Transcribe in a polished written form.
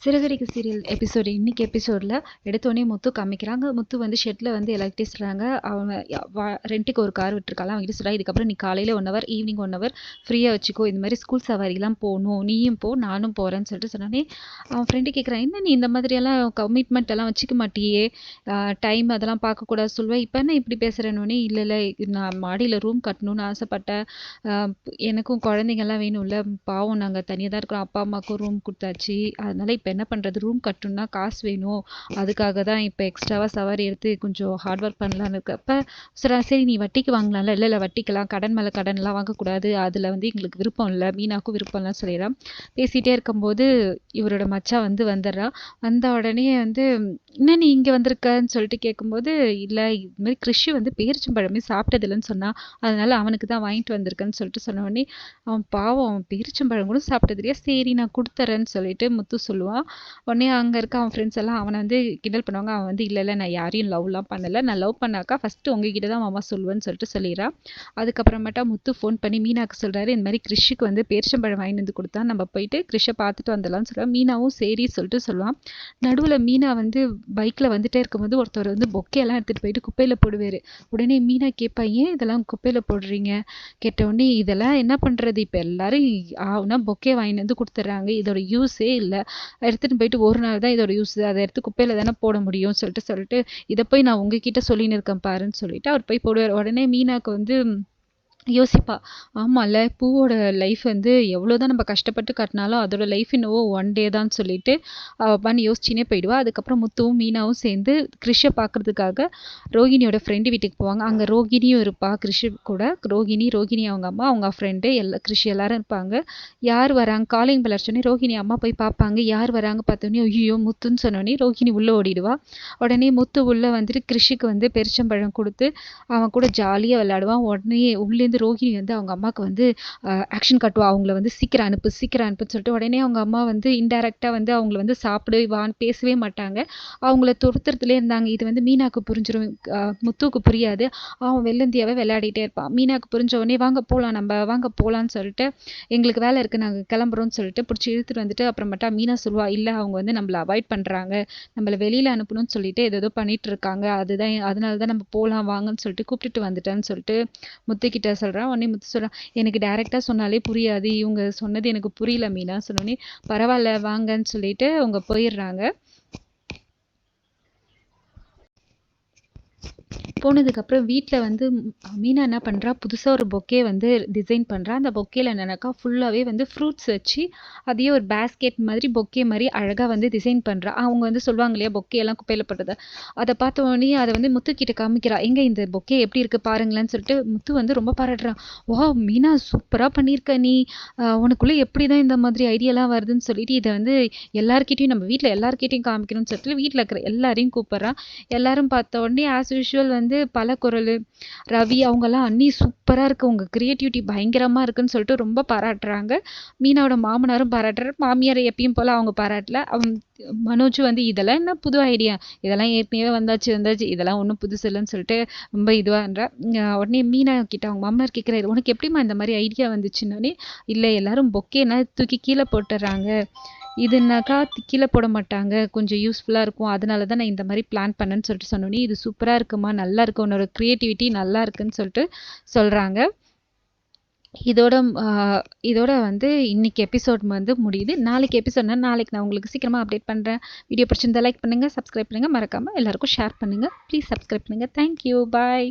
Siragadikka serial episode இன்னைக்கு எபிசோடில் எடுத்தோடனே முத்து காமிக்கிறாங்க. முத்து வந்து ஷெட்டில் வந்து எல்லார்கிட்டையும் சொல்கிறாங்க. அவங்க ரெண்ட்டுக்கு ஒரு கார் விட்டுருக்காங்க. அவங்ககிட்ட சொல்கிறாங்க, இதுக்கப்புறம் நீ காலையில் 1 ஹவர் ஈவினிங் 1 ஹவர் ஃப்ரீயாக வச்சுக்கோ. இந்த மாதிரி ஸ்கூல் சவாரிலாம் போகணும், நீயும் போ நானும் போகிறேன்னு சொல்லிட்டு சொன்னோன்னே அவன் ஃப்ரெண்டு கேட்குறான், என்ன நீ இந்த மாதிரியெல்லாம் கமிட்மெண்ட் எல்லாம் வச்சுக்க மாட்டியே, டைம் அதெல்லாம் பார்க்கக்கூடாது சொல்லுவேன், இப்போ என்ன இப்படி பேசுகிறேன்னொன்னே, இல்லை நான் மாடியில் ரூம் கட்டணும்னு ஆசைப்பட்டேன், எனக்கும் குழந்தைங்கள்லாம் வேணும்ல, பாவம் நாங்கள் தனியாக தான் இருக்கிறோம், அப்பா அம்மாவுக்கும் ரூம் கொடுத்தாச்சு, அதனால் இப்போ என்ன பண்ணுறது, ரூம் கட்டணும்னா காசு வேணும், அதுக்காக தான் இப்போ எக்ஸ்ட்ராவாக சவாரி எடுத்து கொஞ்சம் ஹார்ட் ஒர்க் பண்ணலான்னு இருக்கப்ப சரி நீ வட்டிக்கு வாங்கலாம்ல, இல்லை வட்டிக்கலாம், கடன் மேலே கடன்லாம் வாங்கக்கூடாது, அதில் வந்து எங்களுக்கு விருப்பம் இல்லை, மீனாக்கும் விருப்பம் இல்லைன்னு சொல்லிடுறான். பேசிகிட்டே இருக்கும்போது இவரோட மச்சான் வந்து வந்துடுறான். வந்த உடனே வந்து என்ன நீ இங்கே வந்திருக்கன்னு சொல்லிட்டு கேட்கும்போது, இல்லை இதுமாதிரி கிறிஷ் வந்து பேரிச்சம்பழமே சாப்பிட்டதில்லைன்னு சொன்னான், அதனால அவனுக்கு தான் வாங்கிட்டு வந்திருக்கேன்னு சொல்லிட்டு சொன்ன உடனே அவன் பாவம், அவன் பேரிச்சம்பழம் கூட சாப்பிட்டதுலையா, சரி நான் கொடுத்துறேன்னு சொல்லிட்டு முத்து சொல்லுவான். உடனே அங்கே இருக்க அவன் ஃப்ரெண்ட்ஸ் எல்லாம் அவனை வந்து கிண்டல் பண்ணுவாங்க. அவன் வந்து இல்லை நான் யாரையும் லவ்லாம் பண்ணலை, நான் லவ் பண்ணாக்கா ஃபஸ்ட்டு உங்ககிட்ட தான் மாமா சொல்லுவேன்னு சொல்லிட்டு சொல்லிடுறான். அதுக்கப்புறமேட்டா முத்து ஃபோன் பண்ணி மீனாக்கு சொல்கிறாரு, இந்த மாதிரி கிறிஷுக்கு வந்து பேரிச்சம்பழம் வாங்கிட்டு வந்து கொடுத்தா, நம்ம போயிட்டு கிறிஷை பார்த்துட்டு வந்துடலாம்னு சொல்லுவான். மீனாவும் சரி சொல்லிட்டு சொல்லுவான். நடுவில் மீனா வந்து பைக்கில் வந்துட்டே இருக்கும்போது ஒருத்தர் வந்து பொக்கையெல்லாம் எடுத்துகிட்டு போயிட்டு குப்பையில் போடுவார். உடனே மீனா கேட்பா, ஏன் இதெல்லாம் குப்பையில் போடுறீங்க, கேட்டவுடனே இதெல்லாம் என்ன பண்ணுறது, இப்போ எல்லாரும் ஆகுனா பொக்கே வாங்கிட்டு வந்து கொடுத்துட்றாங்க, இதோட யூஸே இல்லை, எடுத்துகிட்டு போயிட்டு ஒரு நாள் தான் இதோட யூஸ், அதை எடுத்து குப்பையில் தானே போட முடியும் சொல்லிட்டு இதை போய் நான் உங்ககிட்ட சொல்லின்னு இருக்கேன் பாருன்னு சொல்லிட்டு அவர் போய் போடுவார். உடனே மீனாக்கு வந்து யோசிப்பா, ஆமாம்ல பூவோட லைஃப் வந்து எவ்வளோதான் நம்ம கஷ்டப்பட்டு கட்டினாலும் அதோட லைஃப் என்னவோ 1 டே தான் சொல்லிட்டு அவள் யோசிச்சுனே போயிடுவா. அதுக்கப்புறம் முத்துவும் மீனாவும் சேர்ந்து கிறிஷை பார்க்கறதுக்காக ரோகிணியோட ஃப்ரெண்டு வீட்டுக்கு போவாங்க. அங்கே ரோகிணியும் இருப்பா கிறிஷு கூட. ரோகிணி அவங்க அம்மா, அவங்க ஃப்ரெண்டு கிறிஷ் எல்லாரும் இருப்பாங்க. யார் வராங்க, காலிங் பெல் அடிச்சோடனே ரோகிணி அம்மா போய் பார்ப்பாங்க. யார் வராங்க பார்த்தோன்னே ஐயோ முத்துன்னு சொன்னோடனே ரோகிணி உள்ளே ஓடிடுவா. உடனே முத்து உள்ளே வந்துட்டு கிறிஷுக்கு வந்து பெருச்சம்பழம் கொடுத்து அவன் கூட ஜாலியாக விளையாடுவான். உடனே உள்ளேருந்து ரோகிணி வந்து அவங்க அம்மாவுக்கு வந்து ஆக்ஷன் காட்டுவா, அவங்கள வந்து சீக்கிரம் அனுப்புன்னு சொல்லிட்டு. உடனே அவங்க அம்மா வந்து இன்டைரக்டாக வந்து அவங்கள வந்து சாப்பிடு வான்னு பேசவே மாட்டாங்க, அவங்கள துரத்துறதுலே இருந்தாங்க. இது வந்து மீனாக்கு புரிஞ்சிடும், முத்துவுக்கு புரியாது. அவன் வெள்ளந்தியாவே விளையாடிட்டே இருப்பான். மீனாக்கு புரிஞ்ச உடனே வாங்க போகலான்னு சொல்லிட்டு, எங்களுக்கு வேலை இருக்குது நாங்கள் கிளம்புறோன்னு சொல்லிட்டு பிடிச்சி இழுத்துட்டு வந்துட்டு அப்புறமேட்டா மீனா சொல்லுவா, இல்லை அவங்க வந்து நம்மளை அவாய்ட் பண்ணுறாங்க, நம்மளை வெளியில் அனுப்பணும்னு சொல்லிட்டு ஏதோ பண்ணிட்டு இருக்காங்க, அதனால தான் நம்ம போகலாம் வாங்கன்னு சொல்லிட்டு கூப்பிட்டுட்டு வந்துட்டேன்னு சொல்லிட்டு முத்துக்கிட்ட சொல்கிறான். உடனே முத்து சொல்கிறான், எனக்கு டைரெக்டாக சொன்னாலே புரியாது, இவங்க சொன்னது எனக்கு புரியல மீனா சொன்னோடனே, பரவாயில்ல வாங்கன்னு சொல்லிட்டு அவங்க போயிடுறாங்க. போனதுக்கப்புறம் வீட்டில் வந்து மீனா என்ன பண்ணுறா, புதுசாக ஒரு பொக்கே வந்து டிசைன் பண்ணுறா. அந்த பொக்கேயில் என்னென்னாக்கா ஃபுல்லாகவே வந்து ஃப்ரூட்ஸ் வச்சு அதையே ஒரு பேஸ்கெட் மாதிரி பொக்கே மாதிரி அழகாக வந்து டிசைன் பண்ணுறா. அவங்க வந்து சொல்லுவாங்க இல்லையா பொக்கேலாம் குப்பையில் போட்டதை, அதை பார்த்த உடனே அதை வந்து முத்துக்கிட்ட காமிக்கிறா, எங்கே இந்த பொக்கே எப்படி இருக்குது பாருங்களேன்னு சொல்லிட்டு. முத்து வந்து ரொம்ப பாராட்டுறான். வா மீனா சூப்பராக பண்ணியிருக்க நீ, உனக்குள்ளே எப்படி தான் இந்த மாதிரி ஐடியாலாம் வருதுன்னு சொல்லிட்டு இதை வந்து எல்லாருக்கிட்டையும் நம்ம வீட்டில் எல்லாருக்கிட்டையும் காமிக்கணும்னு சொல்லிட்டு வீட்டில் இருக்கிற எல்லாரையும் கூப்பிட்றான். எல்லாரும் பார்த்த உடனே ஆஸ் யூஷுவல் வந்து பல குரல் ரவி அவங்கெல்லாம், அண்ணி சூப்பராக இருக்குது, உங்கள் க்ரியேட்டிவிட்டி பயங்கரமாக இருக்குன்னு சொல்லிட்டு ரொம்ப பாராட்டுறாங்க. மீனாவோட மாமனாரும் பாராட்டுறாரு, மாமியார் எப்பயும் போல் அவங்க பாராட்டல. மனோஜ் வந்து இதெல்லாம் என்ன புது ஐடியா, இதெல்லாம் ஏற்கனவே வந்தாச்சு, இதெல்லாம் ஒன்றும் புதுசு இல்லைன்னு சொல்லிட்டு ரொம்ப இதுவாகன்றா. உடனே மீனா கிட்ட அவங்க மாமனார் கேட்குறாரு, உனக்கு எப்படிமா இந்த மாதிரி ஐடியா வந்துச்சுன்னொடனே, இல்லை எல்லாரும் பொக்கேனா தூக்கி கீழே போட்டுறாங்க, இதுனாக்கா கீழே போட மாட்டாங்க, கொஞ்சம் யூஸ்ஃபுல்லாக இருக்கும், அதனால தான் நான் இந்த மாதிரி பிளான் பண்ணேன்னு சொல்லிட்டு சொன்னோன்னே, இது சூப்பராக இருக்குமா, நல்லா இருக்கு, உன்னோட க்ரியேட்டிவிட்டி நல்லா இருக்குன்னு சொல்லிட்டு சொல்கிறாங்க. இதோட வந்து இன்னைக்கு எபிசோட் வந்து முடியுது. நாளைக்கு எபிசோட்னா நாளைக்கு நான் உங்களுக்கு சீக்கிரமாக அப்டேட் பண்ணுறேன். வீடியோ பிடிச்சிருந்தா லைக் பண்ணுங்கள், சப்ஸ்கிரைப் பண்ணுங்கள், மறக்காமல் எல்லாருக்கும் ஷேர் பண்ணுங்கள். ப்ளீஸ் சப்ஸ்கிரைப் பண்ணுங்கள். தேங்க்யூ, பாய்.